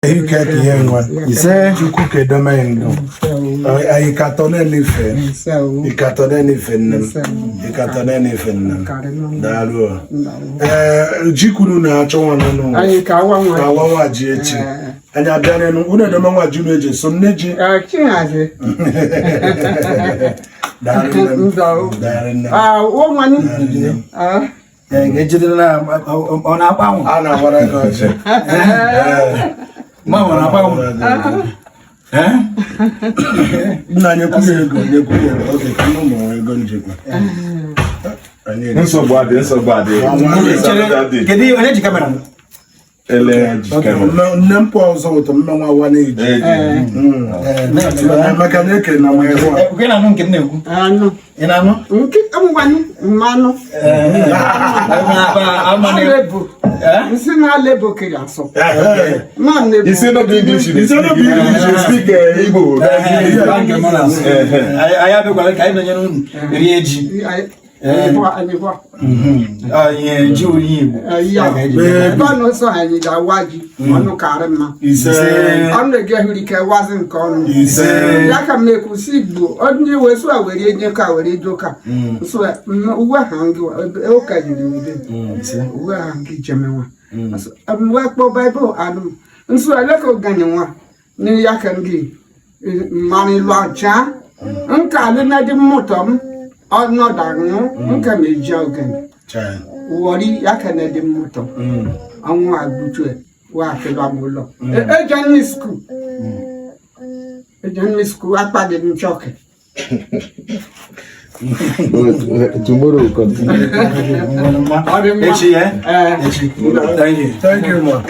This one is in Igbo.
He can't hear one. He said, you cook a domain. I cut on anything. He cut on anything. He cut on anything. Dalo. Jikunu Chowan. I Kawa GH. And I've done one of the Mama Junaji, so Neji. Woman. On our pound. I know what I got. Mama, na pa mo. Na nyekuye okay, kama mo ego njeko. Nso bade. Kedi one ji camera. Ele ji camera. Nempo ozo to mmenwa wa na eji. Na makaneke na mwezo. Uke na nunke nneku. Ano. Ina no? Nki amwani mmano. Amane. It's not labor so. Man, you say not English. You say not English. You speak Igbo. I have a like I don't know. Oh no, darling, can be joking. Worry, I can add the motor. I want to it. What a double. A general school. A general school, I padded in chocolate. Tomorrow continue. Thank you, ma.